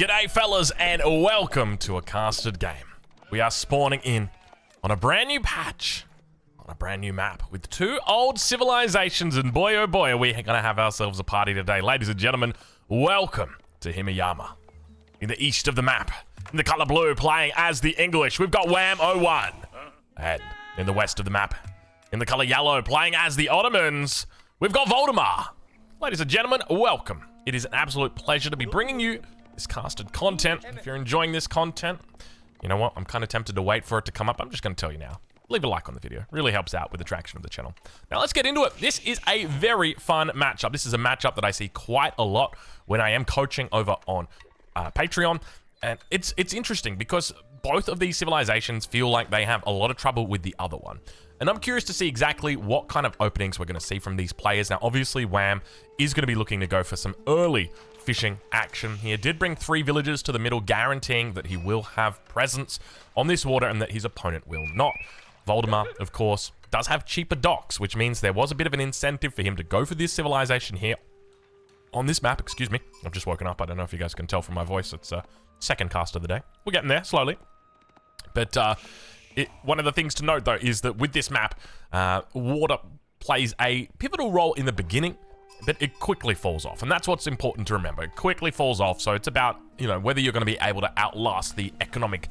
G'day fellas and welcome to a casted game. We are spawning in on a brand new patch, on a brand new map with two old civilizations, and boy oh boy are we gonna have ourselves a party today. Ladies and gentlemen, welcome to Himiyama. In the east of the map, in the color blue, playing as the English, we've got Wham 01. And in the west of the map, in the color yellow, playing as the Ottomans, we've got Voldemar. Ladies and gentlemen, welcome. It is an absolute pleasure to be bringing you this casted content. If you're enjoying this content, you know what? I'm kind of tempted to wait for it to come up. I'm just going to tell you now. Leave a like on the video. Really helps out with the traction of the channel. Now let's get into it. This is a very fun matchup. This is a matchup that I see quite a lot when I am coaching over on Patreon. And it's interesting because both of these civilizations feel like they have a lot of trouble with the other one. And I'm curious to see exactly what kind of openings we're going to see from these players. Now, obviously, Wham is going to be looking to go for some early fishing action here. Did bring 3 villagers to the middle, guaranteeing that he will have presence on this water and that his opponent will not. Voldemar, of course, does have cheaper docks, which means there was a bit of an incentive for him to go for this civilization here on this map. Excuse me. I've just woken up. I don't know if you guys can tell from my voice. It's second cast of the day. We're getting there slowly. But one of the things to note, though, is that with this map, water plays a pivotal role in the beginning, but it quickly falls off. And that's what's important to remember. It quickly falls off, so it's about, you know, whether you're going to be able to outlast the economic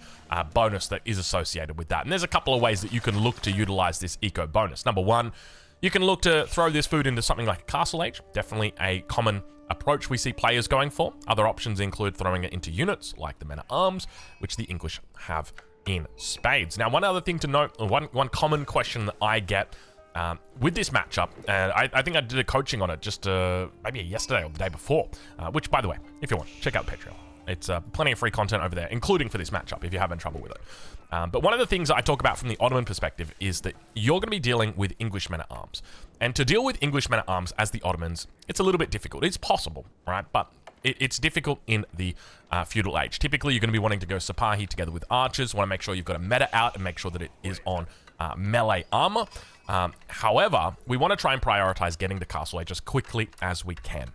bonus that is associated with that. And there's a couple of ways that you can look to utilize this eco bonus. Number one, you can look to throw this food into something like a castle age. Definitely a common approach we see players going for. Other options include throwing it into units like the men-at-arms, which the English have in spades. Now, one other thing to note, one common question that I get with this matchup, and I think I did a coaching on it just maybe yesterday or the day before, which, by the way, if you want, check out Patreon. It's plenty of free content over there, including for this matchup if you're having trouble with it. But one of the things that I talk about from the Ottoman perspective is that you're going to be dealing with English men-at-arms. And to deal with English men-at-arms as the Ottomans, it's a little bit difficult. It's possible, right? But it's difficult in the feudal age. Typically, you're going to be wanting to go Sipahi together with archers. Want to make sure you've got a meta out and make sure that it is on melee armor. However, we want to try and prioritize getting to castle age as quickly as we can.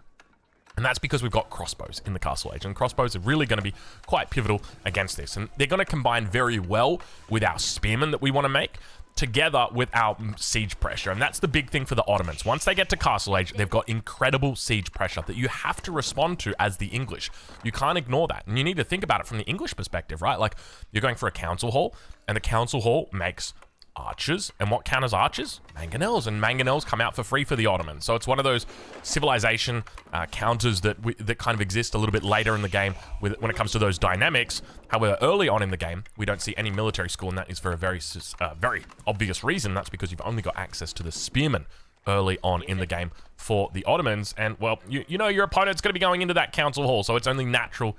And that's because we've got crossbows in the castle age, and crossbows are really going to be quite pivotal against this. And they're going to combine very well with our spearmen that we want to make, together with our siege pressure. And that's the big thing for the Ottomans. Once they get to castle age, they've got incredible siege pressure that you have to respond to as the English. You can't ignore that. And you need to think about it from the English perspective, right? Like, you're going for a council hall, and the council hall makes archers, and what counters archers? Mangonels, and mangonels come out for free for the Ottomans. So it's one of those civilization counters that kind of exist a little bit later in the game when it comes to those dynamics. However, early on in the game, we don't see any military school, and that is for a very obvious reason. That's because you've only got access to the spearmen early on in the game for the Ottomans, and well, you know your opponent's going to be going into that council hall, so it's only natural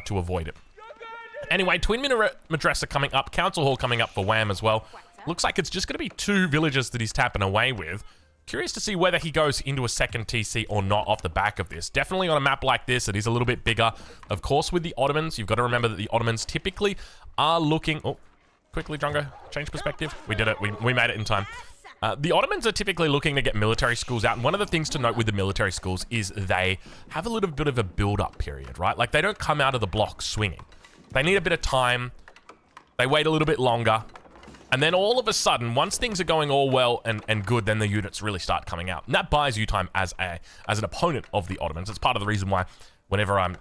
to avoid it. Anyway, Twin Madrasa coming up, council hall coming up for Wham as well. Looks like it's just going to be 2 villages that he's tapping away with. Curious to see whether he goes into a second TC or not off the back of this. Definitely on a map like this, it is a little bit bigger. Of course, with the Ottomans, you've got to remember that the Ottomans typically are looking... Oh, quickly, Drongo, change perspective. We did it. We made it in time. The Ottomans are typically looking to get military schools out. And one of the things to note with the military schools is they have a little bit of a build-up period, right? Like, they don't come out of the block swinging. They need a bit of time. They wait a little bit longer. And then all of a sudden, once things are going all well and good, then the units really start coming out. And that buys you time as an opponent of the Ottomans. It's part of the reason why whenever I'm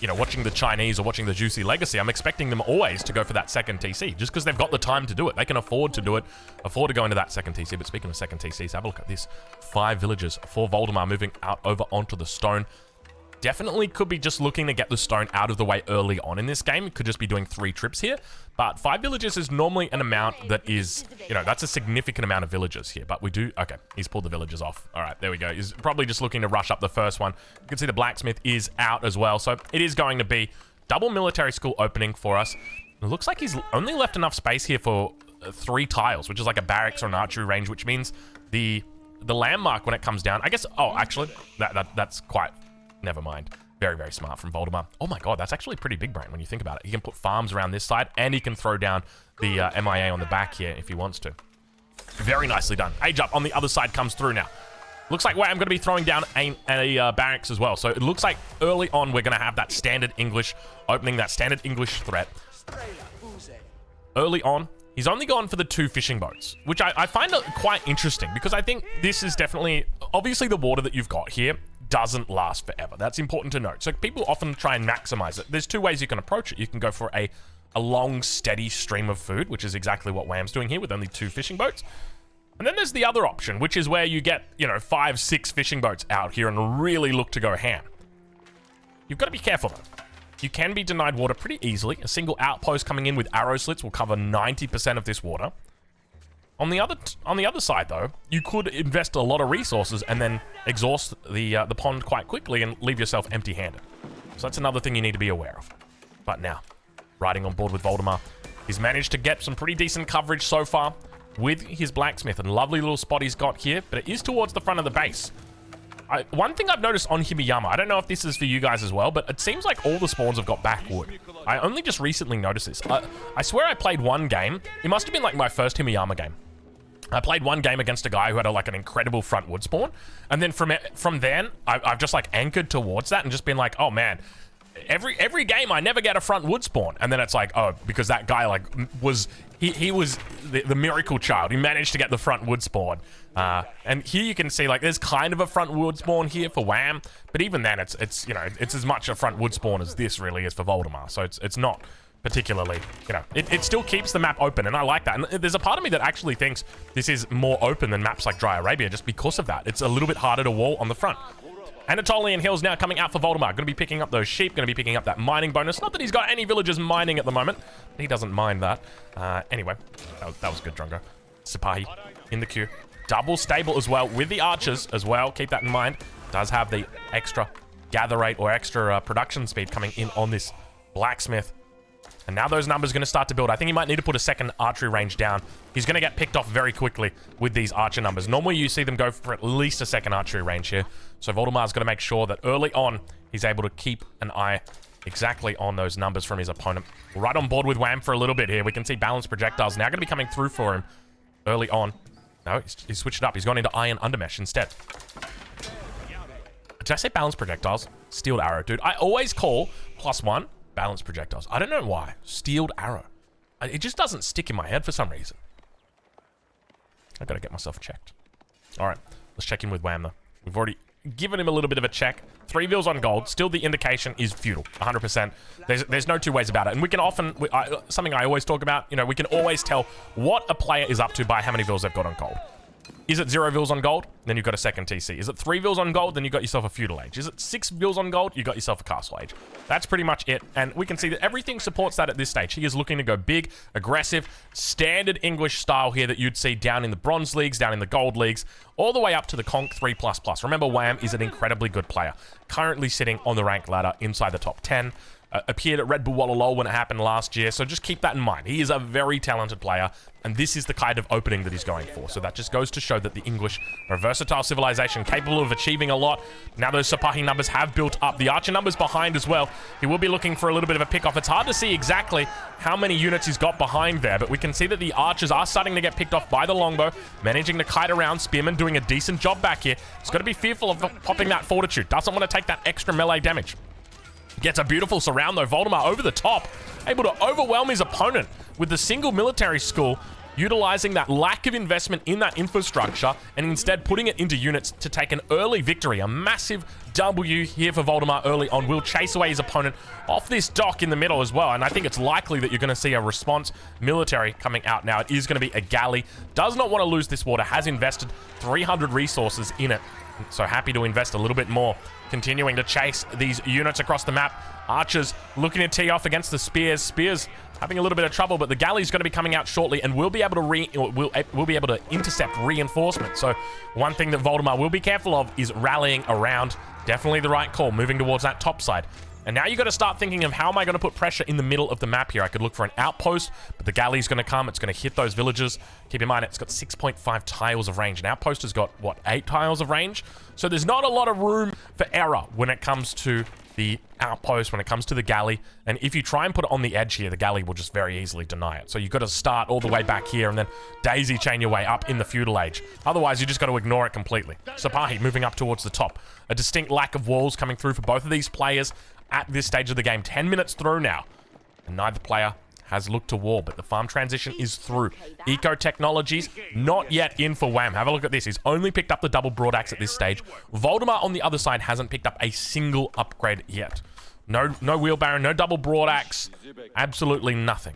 watching the Chinese or watching the Juicy Legacy, I'm expecting them always to go for that second TC, just because they've got the time to do it. They can afford to do it, afford to go into that second TC. But speaking of second TCs, have a look at this. 5 villages for Voldemar moving out over onto the stone. Definitely could be just looking to get the stone out of the way early on in this game. Could just be doing 3 trips here. But 5 villages is normally an amount that is, that's a significant amount of villages here. But we do, okay, he's pulled the villages off. All right, there we go. He's probably just looking to rush up the first one. You can see the blacksmith is out as well. So it is going to be double military school opening for us. It looks like he's only left enough space here for 3 tiles, which is like a barracks or an archery range, which means the landmark when it comes down, I guess, oh, actually, that's quite... Never mind. Very, very smart from Voldemar. Oh my god, that's actually pretty big brain when you think about it. He can put farms around this side, and he can throw down the MIA on the back here if he wants to. Very nicely done. Age up on the other side comes through now. Looks like I'm going to be throwing down a barracks as well. So it looks like early on we're going to have that standard English, opening that standard English threat. Early on, he's only gone for the 2 fishing boats, which I find quite interesting because I think this is definitely, obviously the water that you've got here doesn't last forever. That's important to note. So people often try and maximize it. There's 2 ways you can approach it. You can go for a long, steady stream of food, which is exactly what Wham's doing here with only 2 fishing boats. And then there's the other option, which is where you get, 5, 6 fishing boats out here and really look to go ham. You've got to be careful though. You can be denied water pretty easily. A single outpost coming in with arrow slits will cover 90% of this water. On the other side though, you could invest a lot of resources and then exhaust the pond quite quickly and leave yourself empty-handed. So that's another thing you need to be aware of. But now, riding on board with Voldemar, he's managed to get some pretty decent coverage so far with his blacksmith, and lovely little spot he's got here, but it is towards the front of the base. One thing I've noticed on Himiyama, I don't know if this is for you guys as well, but it seems like all the spawns have got back wood. I only just recently noticed this. I swear I played one game. It must have been like my first Himiyama game. I played one game against a guy who had like an incredible front wood spawn, and then from then I've just like anchored towards that and just been like, oh man, every game I never get a front wood spawn, and then it's like, oh, because that guy like was he was the miracle child. He managed to get the front wood spawn, and here you can see like there's kind of a front wood spawn here for Wham, but even then it's it's as much a front wood spawn as this really is for Voldemar. So it's not particularly, it still keeps the map open, and I like that. And there's a part of me that actually thinks this is more open than maps like Dry Arabia just because of that. It's a little bit harder to wall on the front. Anatolian Hills now coming out for Voldemar. Going to be picking up those sheep, going to be picking up that mining bonus. Not that he's got any villagers mining at the moment. He doesn't mind that. Anyway, that was good, Drongo. Sipahi in the queue. Double stable as well with the archers as well. Keep that in mind. Does have the extra gather rate or extra production speed coming in on this blacksmith. And now those numbers are going to start to build. I think he might need to put a second archery range down. He's going to get picked off very quickly with these archer numbers. Normally you see them go for at least a second archery range here. So Voldemar's going to make sure that early on he's able to keep an eye exactly on those numbers from his opponent. Right on board with Wham for a little bit here. We can see balanced projectiles now going to be coming through for him early on. No, he's switched it up. He's gone into iron undermesh instead. Did I say balanced projectiles? Steeled arrow, dude. I always call +1 balanced projectiles. I don't know why. Steeled arrow. It just doesn't stick in my head for some reason. I've got to get myself checked. All right, let's check in with Wham though. We've already given him a little bit of a check. 3 vils on gold. Still the indication is feudal, 100%. There's no 2 ways about it. And we can often, something I always talk about, we can always tell what a player is up to by how many vils they've got on gold. Is it 0 vils on gold? Then you've got a second TC. Is it 3 vils on gold? Then you've got yourself a feudal age. Is it 6 vils on gold? You've got yourself a castle age. That's pretty much it. And we can see that everything supports that at this stage. He is looking to go big, aggressive, standard English style here that you'd see down in the bronze leagues, down in the gold leagues, all the way up to the Conk 3++. Remember, Wham is an incredibly good player. Currently sitting on the rank ladder inside the top 10. Appeared at Red Bull Wallalol when it happened last year, so just keep that in mind. He is a very talented player, and this is the kind of opening that he's going for. So that just goes to show that the English are a versatile civilization, capable of achieving a lot. Now those Sipahi numbers have built up. The archer numbers behind as well. He will be looking for a little bit of a pick-off. It's hard to see exactly how many units he's got behind there, but we can see that the archers are starting to get picked off by the longbow, managing to kite around. Spearman doing a decent job back here. He's got to be fearful of popping that fortitude. Doesn't want to take that extra melee damage. Gets a beautiful surround though. Voldemar over the top, able to overwhelm his opponent with the single military school, utilizing that lack of investment in that infrastructure and instead putting it into units to take an early victory. A massive W here for Voldemar early on. Will chase away his opponent off this dock in the middle as well, and I think it's likely that you're going to see a response military coming out now. It is going to be a galley. Does not want to lose this water. Has invested 300 resources in it, so happy to invest a little bit more. Continuing to chase these units across the map. Archers looking to tee off against the spears. Spears having a little bit of trouble, but the galley's going to be coming out shortly and will be able to intercept reinforcement. So one thing that Voldemar will be careful of is rallying around. Definitely the right call, moving towards that top side. And now you got to start thinking of how am I going to put pressure in the middle of the map here. I could look for an outpost, but the galley's going to come. It's going to hit those villagers. Keep in mind, it's got 6.5 tiles of range. An outpost has got, what, 8 tiles of range? So there's not a lot of room for error when it comes to the outpost, when it comes to the galley. And if you try and put it on the edge here, the galley will just very easily deny it. So you've got to start all the way back here and then daisy chain your way up in the feudal age. Otherwise, you just got to ignore it completely. Sipahi moving up towards the top. A distinct lack of walls coming through for both of these players at this stage of the game. 10 minutes through now. And neither player has looked to war, but the farm transition is through. Eco Technologies, not yet in for Wham. Have a look at this. He's only picked up the double broadaxe at this stage. Voldemar on the other side hasn't picked up a single upgrade yet. No wheelbarrow, no double broadaxe, absolutely nothing.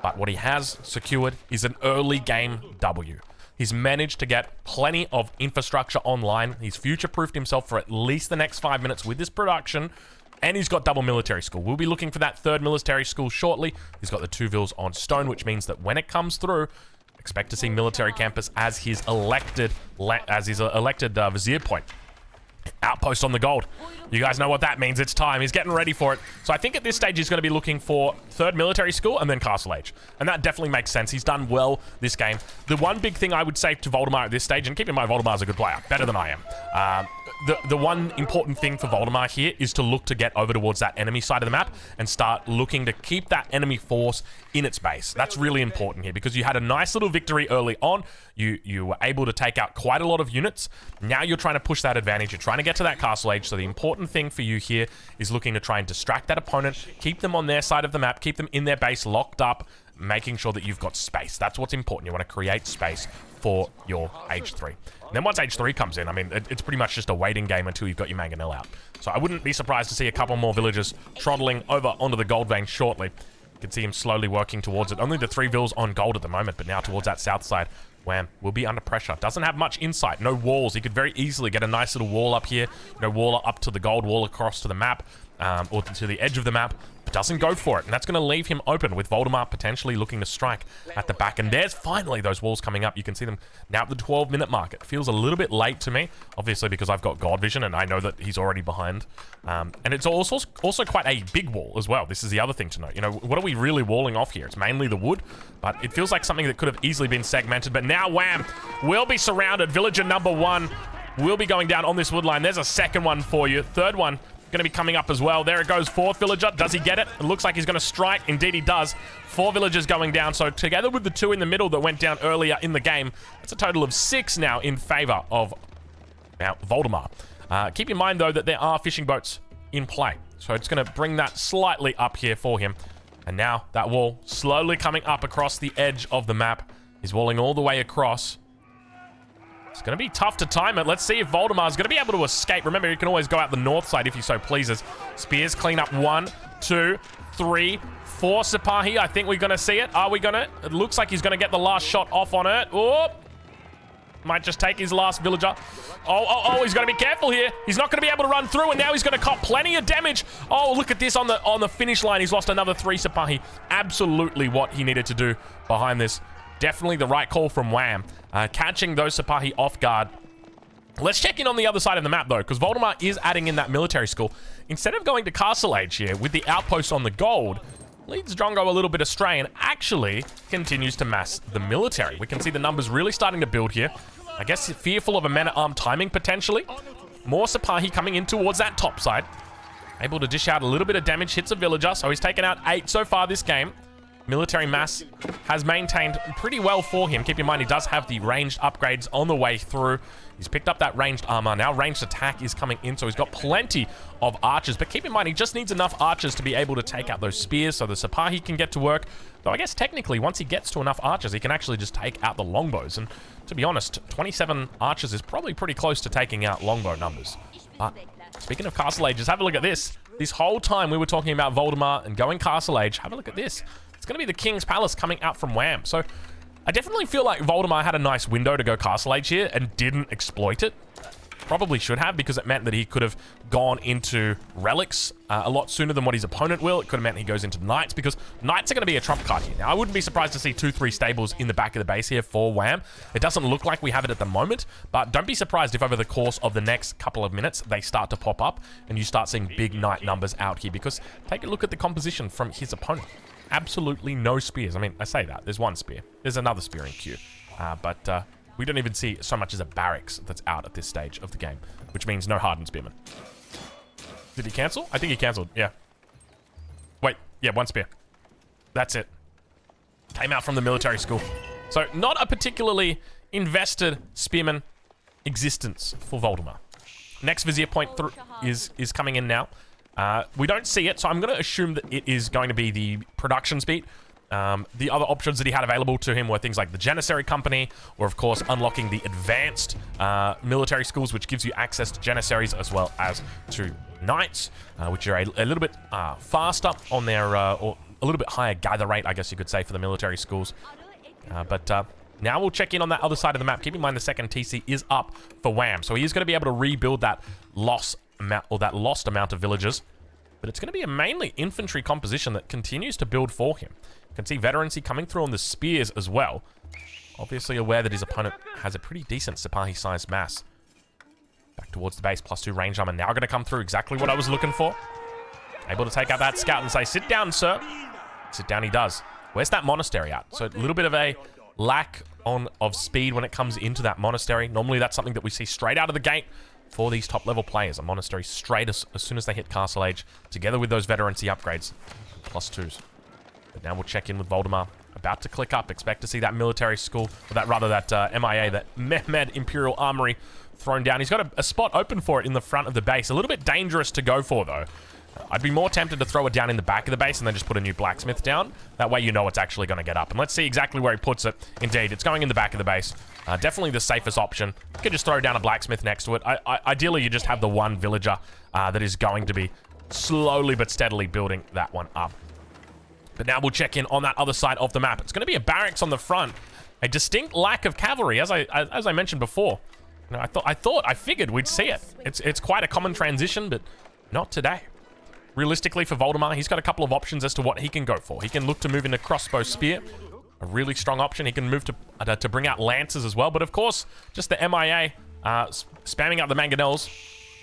But what he has secured is an early game W. He's managed to get plenty of infrastructure online. He's future-proofed himself for at least the next 5 minutes with this production. And he's got double military school. We'll be looking for that third military school shortly. He's got the 2 vills on stone, which means that when it comes through, expect to see military campus as his elected vizier point. Outpost on the gold. You guys know what that means. It's time. He's getting ready for it. So I think at this stage he's going to be looking for third military school and then Castle Age. And that definitely makes sense. He's done well this game. The one big thing I would say to Voldemar at this stage, and keep in mind Voldemar's a good player, better than I am. The one important thing for Voldemar here is to look to get over towards that enemy side of the map and start looking to keep that enemy force in its base. That's really important here because you had a nice little victory early on. You were able to take out quite a lot of units. Now you're trying to push that advantage. You're trying to get to that castle age. So the important thing for you here is looking to try and distract that opponent, keep them on their side of the map, keep them in their base locked up, making sure that you've got space. That's what's important. You want to create space for your age 3. And then once age 3 comes in, I mean, it's pretty much just a waiting game until you've got your mangonel out. So I wouldn't be surprised to see a couple more villagers trotting over onto the gold vein shortly. You can see him slowly working towards it. Only the 3 vills on gold at the moment, but now towards that south side. Wham, will be under pressure. Doesn't have much insight. No walls. He could very easily get a nice little wall up here. Wall up to the gold, wall across to the map, or to the edge of the map. But doesn't go for it. And that's going to leave him open with Voldemar potentially looking to strike at the back. And there's finally those walls coming up. You can see them now at the 12-minute mark. It feels a little bit late to me, obviously because I've got God vision and I know that he's already behind. And it's also quite a big wall as well. This is the other thing to note. What are we really walling off here? It's mainly the wood, but it feels like something that could have easily been segmented. But now Wham will be surrounded. Villager number 1 will be going down on this wood line. There's a second one for you. Third one going to be coming up as well. There it goes. 4th villager. Does he get it? It looks like he's going to strike. Indeed he does. 4 villagers going down. So together with the 2 in the middle that went down earlier in the game, that's a total of 6 now in favor of Voldemar. Keep in mind though that there are fishing boats in play. So it's going to bring that slightly up here for him. And now that wall slowly coming up across the edge of the map. He's walling all the way across. It's going to be tough to time it. Let's see if Voldemar's going to be able to escape. Remember, you can always go out the north side if you so pleases. Spears clean up 1, 2, 3, 4 Sipahi. I think we're going to see it. Are we going to? It looks like he's going to get the last shot off on it. Oh, might just take his last villager. Oh, he's got to be careful here. He's not going to be able to run through, and now he's going to cop plenty of damage. Oh, look at this on the finish line. He's lost another 3 Sipahi. Absolutely what he needed to do behind this. Definitely the right call from Wham. Catching those Sipahi off guard. Let's check in on the other side of the map, though, because Voldemar is adding in that military school. Instead of going to Castle Age here with the outpost on the gold, leads Drongo a little bit astray and actually continues to mass the military. We can see the numbers really starting to build here. I guess fearful of a man-at-arm timing, potentially. More Sipahi coming in towards that top side. Able to dish out a little bit of damage, hits a villager, so he's taken out 8 so far this game. Military mass has maintained pretty well for him. Keep in mind, he does have the ranged upgrades on the way through. He's picked up that ranged armor. Now ranged attack is coming in, so he's got plenty of archers. But keep in mind, he just needs enough archers to be able to take out those spears so the Sipahi can get to work. Though I guess technically, once he gets to enough archers, he can actually just take out the longbows. And to be honest, 27 archers is probably pretty close to taking out longbow numbers. But speaking of Castle Age, just have a look at this. This whole time we were talking about Voldemar and going Castle Age, have a look at this. It's going to be the King's Palace coming out from Wham. So I definitely feel like Voldemar had a nice window to go Castle Age here and didn't exploit it. Probably should have, because it meant that he could have gone into relics a lot sooner than what his opponent will. It could have meant he goes into knights, because knights are going to be a trump card here. Now, I wouldn't be surprised to see 2-3 stables in the back of the base here for Wham. It doesn't look like we have it at the moment, but don't be surprised if over the course of the next couple of minutes, they start to pop up and you start seeing big knight numbers out here, because take a look at the composition from his opponent. Absolutely no spears. I mean, I say that. There's one spear. There's another spear in queue. But we don't even see so much as a barracks that's out at this stage of the game, which means no hardened spearmen. Did he cancel? I think he cancelled, yeah. Wait, yeah, one spear. That's it. Came out from the military school. So not a particularly invested spearman existence for Voldemar. Next Vizier point is coming in now. We don't see it, so I'm going to assume that it is going to be the production speed. The other options that he had available to him were things like the Janissary Company, or of course unlocking the advanced military schools, which gives you access to Janissaries as well as to Knights, which are a little bit faster on their, or a little bit higher gather rate, I guess you could say, for the military schools. But now we'll check in on that other side of the map. Keep in mind the second TC is up for Wham, so he is going to be able to rebuild that lost amount of villagers. But it's going to be a mainly infantry composition that continues to build for him. You can see veterancy coming through on the spears as well. Obviously aware that his opponent has a pretty decent Sipahi-sized mass. Back towards the base, +2 range armor now going to come through. Exactly what I was looking for. Able to take out that scout and say, sit down, sir. Sit down he does. Where's that monastery at? So a little bit of a lack of speed when it comes into that monastery. Normally that's something that we see straight out of the gate for these top level players. A monastery straight as soon as they hit Castle Age, together with those veterancy upgrades. +2s. But now we'll check in with Voldemar. About to click up. Expect to see that military school, or that MIA, that Mehmed Imperial Armory thrown down. He's got a spot open for it in the front of the base. A little bit dangerous to go for, though. I'd be more tempted to throw it down in the back of the base and then just put a new blacksmith down. That way you know it's actually going to get up. And let's see exactly where he puts it. Indeed, it's going in the back of the base. Definitely the safest option. You could just throw down a blacksmith next to it. Ideally, you just have the one villager that is going to be slowly but steadily building that one up. But now we'll check in on that other side of the map. It's going to be a barracks on the front. A distinct lack of cavalry, as I mentioned before. You know, I figured we'd see it. It's quite a common transition, but not today. Realistically, for Voldemar, he's got a couple of options as to what he can go for. He can look to move into crossbow spear, a really strong option. He can move to bring out lances as well. But of course, just the MIA spamming out the mangonels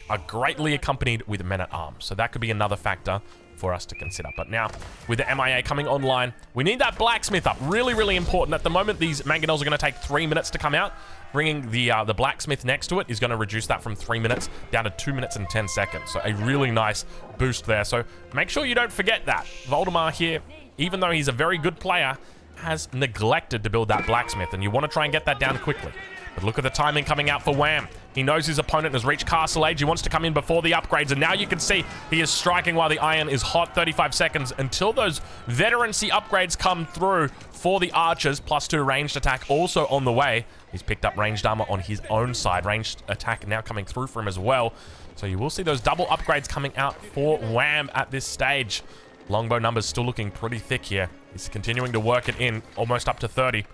are greatly accompanied with men-at-arms. So that could be another factor for us to consider. But now, with the MIA coming online, we need that blacksmith up. Really, really important. At the moment, these mangonels are going to take 3 minutes to come out. Bringing the blacksmith next to it is going to reduce that from 3 minutes down to 2 minutes and 10 seconds. So a really nice boost there. So make sure you don't forget that. Voldemar here, even though he's a very good player, has neglected to build that blacksmith, and you want to try and get that down quickly. But look at the timing coming out for Wham. He knows his opponent has reached Castle Age. He wants to come in before the upgrades, and now you can see he is striking while the iron is hot. 35 seconds until those veterancy upgrades come through for the archers. +2 ranged attack also on the way. He's picked up ranged armor on his own side. Ranged attack now coming through for him as well. So you will see those double upgrades coming out for Wham at this stage. Longbow numbers still looking pretty thick here. He's continuing to work it in, almost up to 30.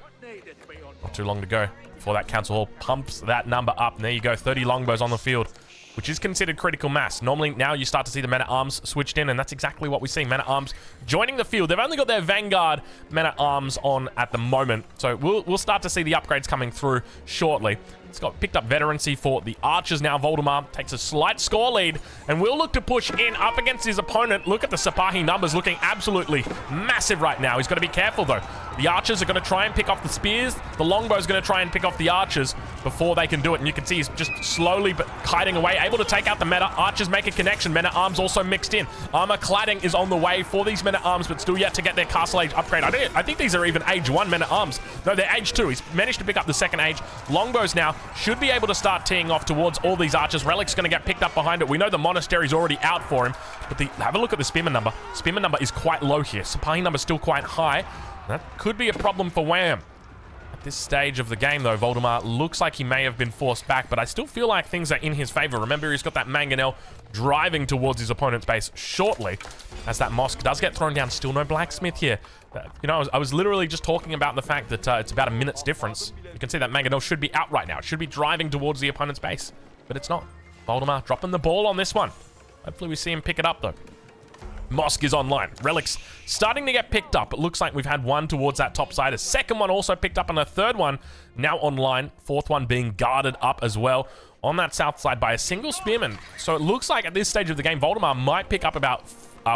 Not too long to go before that council hall pumps that number up. And there you go, 30 longbows on the field, which is considered critical mass. Normally, now you start to see the men-at-arms switched in, and that's exactly what we see. Men-at-arms joining the field. They've only got their Vanguard men-at-arms on at the moment, so we'll start to see the upgrades coming through shortly. It's got picked up veterancy for the archers now. Voldemar takes a slight score lead and will look to push in up against his opponent. Look at the Sipahi numbers looking absolutely massive right now. He's got to be careful, though. The archers are going to try and pick off the spears. The longbow is going to try and pick off the archers before they can do it. And you can see he's just slowly but kiting away, able to take out the meta. Archers make a connection. Men-at-arms also mixed in. Armor cladding is on the way for these men-at-arms, but still yet to get their Castle Age upgrade. I think these are even Age 1 men-at-arms. No, they're Age 2. He's managed to pick up the second age. Longbows now should be able to start teeing off towards all these archers. Relic's going to get picked up behind it. We know the monastery's already out for him, but have a look at the spearman number. Spearman number is quite low here. Sipahi number still quite high. That could be a problem for Wham. At this stage of the game, though, Voldemar looks like he may have been forced back, but I still feel like things are in his favor. Remember, he's got that mangonel driving towards his opponent's base shortly. As that mosque does get thrown down, still no blacksmith here. You know, I was literally just talking about the fact that it's about a minute's difference. You can see that mangonel should be out right now. It should be driving towards the opponent's base. but it's not. Voldemar dropping the ball on this one. Hopefully we see him pick it up, though. Mosque is online. Relics starting to get picked up. It looks like we've had one towards that top side. A second one also picked up, and a third one now online. Fourth one being guarded up as well on that south side by a single spearman. So it looks like at this stage of the game, Voldemar might pick up about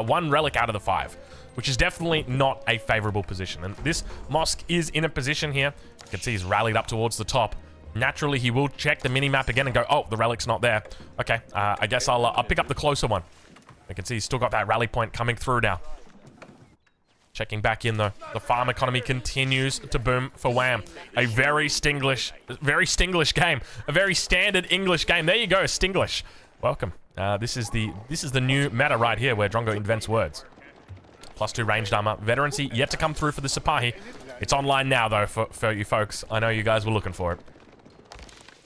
one relic out of the 5, which is definitely not a favorable position. And this mosque is in a position here. You can see he's rallied up towards the top. Naturally, he will check the mini-map again and go, oh, the relic's not there. Okay, I guess I'll pick up the closer one. You can see he's still got that rally point coming through now. Checking back in, though. The farm economy continues to boom for Wham. A very Stinglish game. A very standard English game. There you go, Stinglish. Welcome. This is the new meta right here, where Drongo invents words. +2 ranged armor. Veterancy yet to come through for the Sipahi. It's online now, though, for you folks. I know you guys were looking for it.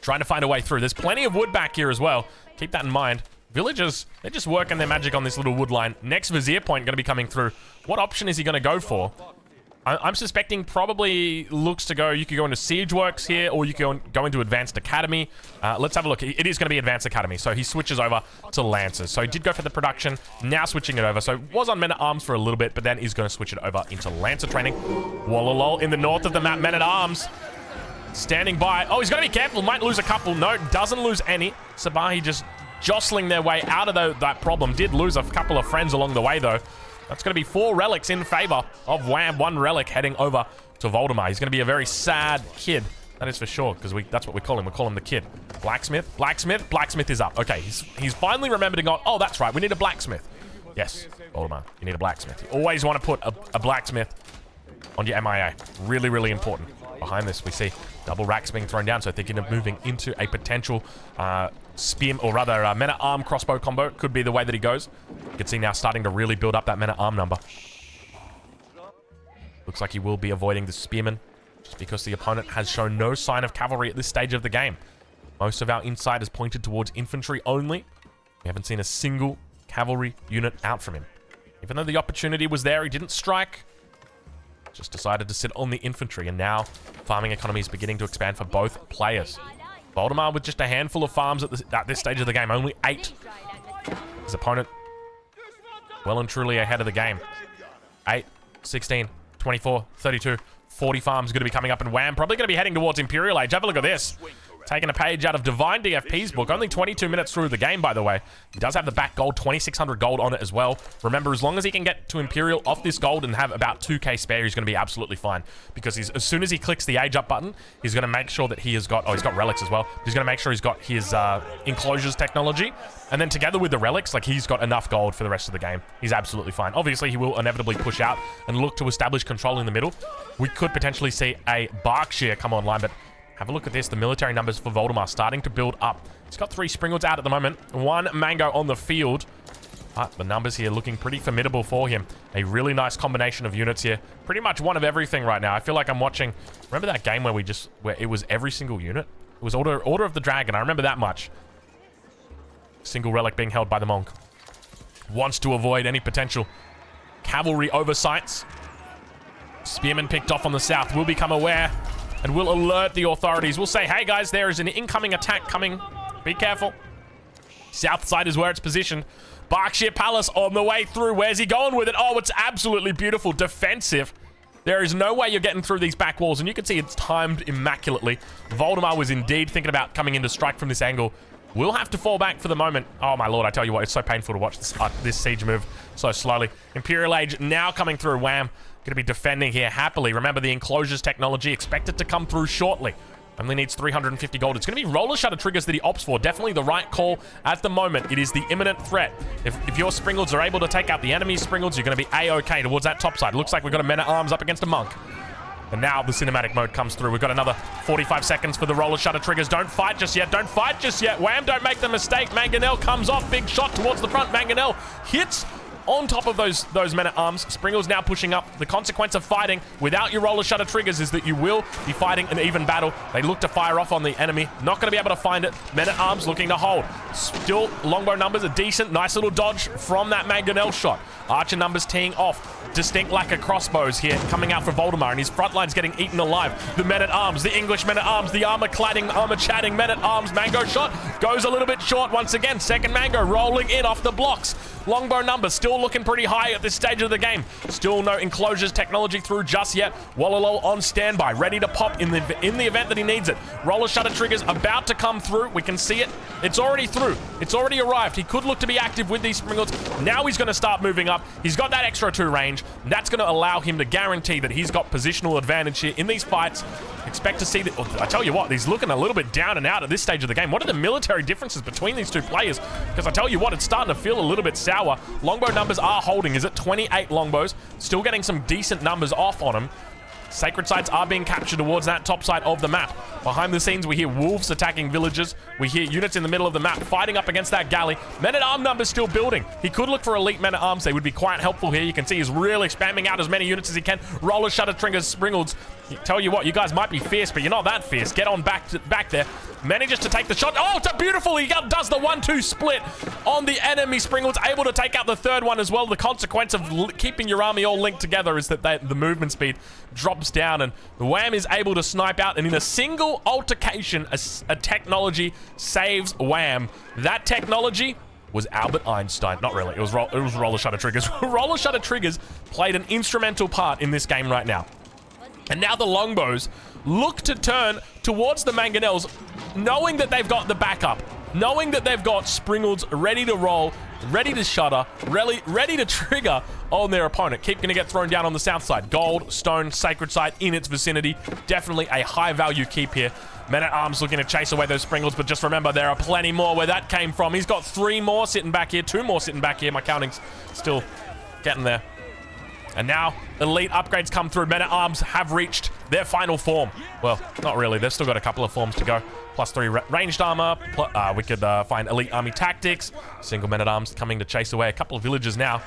Trying to find a way through. There's plenty of wood back here as well. Keep that in mind. Villagers, they're just working their magic on this little wood line. Next Vizier point going to be coming through. What option is he going to go for? I'm suspecting probably looks to go, you could go into Siege Works here, or you can go into Advanced Academy. Let's have a look. It is going to be Advanced Academy, so he switches over to Lancers. So he did go for the production, now switching it over. So was on Men-at-Arms for a little bit, but then he's going to switch it over into Lancer training. Wololol in the north of the map, Men-at-Arms. Standing by. Oh, he's got to be careful. Might lose a couple. No, doesn't lose any. Sipahi just jostling their way out of that problem. Did lose a couple of friends along the way, though. That's going to be 4 relics in favor of Wham. 1 relic heading over to Voldemar. He's going to be a very sad kid. That is for sure, because that's what we call him. We call him the kid. Blacksmith. Blacksmith is up. Okay, he's finally remembered and gone, oh, that's right. We need a blacksmith. Yes, Voldemar, you need a blacksmith. You always want to put a blacksmith on your MIA. Really, really important. Behind this, we see double racks being thrown down, so thinking of moving into a potential spear, or rather men-at-arm crossbow combo. Could be the way that he goes. You can see now starting to really build up that men-at-arm number. Looks like he will be avoiding the spearman, just because the opponent has shown no sign of cavalry at this stage of the game. Most of our insight is pointed towards infantry only. We haven't seen a single cavalry unit out from him. Even though the opportunity was there, he didn't strike. Just decided to sit on the infantry, and now farming economy is beginning to expand for both players. Voldemar with just a handful of farms at this stage of the game, only 8. His opponent well and truly ahead of the game. 8, 16, 24, 32, 40 farms going to be coming up, and Wham probably going to be heading towards Imperial Age. Have a look at this. Taking a page out of Divine DFP's book. Only 22 minutes through the game, by the way. He does have the back gold, 2,600 gold on it as well. Remember, as long as he can get to Imperial off this gold and have about 2k spare, he's going to be absolutely fine. Because as soon as he clicks the age up button, he's going to make sure that he has got... Oh, he's got relics as well. He's going to make sure he's got his enclosures technology. And then together with the relics, like, he's got enough gold for the rest of the game. He's absolutely fine. Obviously, he will inevitably push out and look to establish control in the middle. We could potentially see a Berkshire come online, but... Have a look at this. The military numbers for Voldemar starting to build up. He's got 3 Springalds out at the moment. 1 Mango on the field. But the numbers here looking pretty formidable for him. A really nice combination of units here. Pretty much one of everything right now. I feel like I'm watching... Remember that game where it was every single unit? It was Order of the Dragon. I remember that much. Single relic being held by the monk. Wants to avoid any potential cavalry oversights. Spearman picked off on the south. Will become aware... and we'll alert the authorities. We'll say, hey guys, there is an incoming attack coming. Be careful. South side is where it's positioned. Berkshire Palace on the way through. Where's he going with it? Oh, it's absolutely beautiful. Defensive. There is no way you're getting through these back walls, and you can see it's timed immaculately. Voldemar was indeed thinking about coming in to strike from this angle. We'll have to fall back for the moment. Oh my lord, I tell you what, it's so painful to watch this siege move so slowly. Imperial Age now coming through. Wham. Going to be defending here happily. Remember, the enclosures technology expected to come through shortly. Only needs 350 gold. It's going to be roller shutter triggers that he opts for. Definitely the right call at the moment. It is the imminent threat. If your Springalds are able to take out the enemy's Springalds, you're going to be A-okay towards that top side. Looks like we've got a Men-at-Arms up against a monk. And now the cinematic mode comes through. We've got another 45 seconds for the roller shutter triggers. Don't fight just yet. Don't fight just yet. Wham, don't make the mistake. Mangonel comes off. Big shot towards the front. Mangonel hits on top of those men-at-arms. Springles now pushing up. The consequence of fighting without your roller shutter triggers is that you will be fighting an even battle. They look to fire off on the enemy. Not going to be able to find it. Men-at-arms looking to hold. Still, longbow numbers are decent. Nice little dodge from that mangonel shot. Archer numbers teeing off. Distinct lack of crossbows here coming out for Voldemar, and his front line's getting eaten alive. The men-at-arms, the English men-at-arms, the armor-cladding, armor-chatting men-at-arms. Mango shot goes a little bit short once again. Second Mango rolling in off the blocks. Longbow numbers still looking pretty high at this stage of the game. Still no enclosures technology through just yet. Wallalo on standby, ready to pop in the event that he needs it. Roller shutter triggers about to come through. We can see it. It's already through. It's already arrived. He could look to be active with these Springles. Now he's going to start moving up. He's got that extra 2 range. That's going to allow him to guarantee that he's got positional advantage here in these fights. Expect to see that. Oh, I tell you what, he's looking a little bit down and out at this stage of the game. What are the military differences between these two players? Because I tell you what, it's starting to feel a little bit sour. Longbow numbers are holding. Is it 28 longbows? Still getting some decent numbers off on him. Sacred sites are being captured towards that top side of the map. Behind the scenes, we hear wolves attacking villages. We hear units in the middle of the map fighting up against that galley. Men-at-arm numbers still building. He could look for elite men-at-arms. They would be quite helpful here. You can see he's really spamming out as many units as he can. Roller shutter triggers, Springles. Tell you what, you guys might be fierce, but you're not that fierce. Get on back there. Manages to take the shot. Oh, it's a beautiful. He does the 1-2 split on the enemy. Springles able to take out the third one as well. The consequence of keeping your army all linked together is that the movement speed drops down, and the Wham is able to snipe out, and in a single altercation, a technology saves Wham. That technology was Albert Einstein. Not really. It was roller shutter triggers. Roller shutter triggers played an instrumental part in this game right now. And now the longbows look to turn towards the mangonels, knowing that they've got the backup, knowing that they've got Springles ready to roll, ready to shutter, ready to trigger on their opponent. Keep going to get thrown down on the south side. Gold, stone, sacred site in its vicinity. Definitely a high value keep here. Men-at-arms looking to chase away those Springles, but just remember, there are plenty more where that came from. He's got 3 more sitting back here, 2 more sitting back here. My counting's still getting there. And now, elite upgrades come through. Men-at-arms have reached their final form. Well, not really. They've still got a couple of forms to go. +3 ranged armor. We could find elite army tactics. Single men-at-arms coming to chase away a couple of villages now.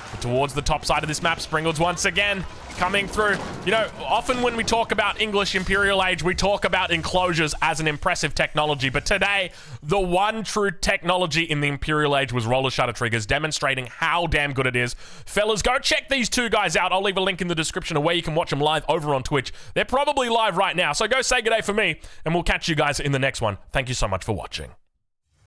But towards the top side of this map, Springles once again coming through. You know, often when we talk about English Imperial Age, we talk about enclosures as an impressive technology. But today, the one true technology in the Imperial Age was roller shutter triggers, demonstrating how damn good it is. Fellas, go check these 2 guys out. I'll leave a link in the description of where you can watch them live over on Twitch. They're probably live right now, so go say good day for me, and we'll catch you guys in the next one. Thank you so much for watching.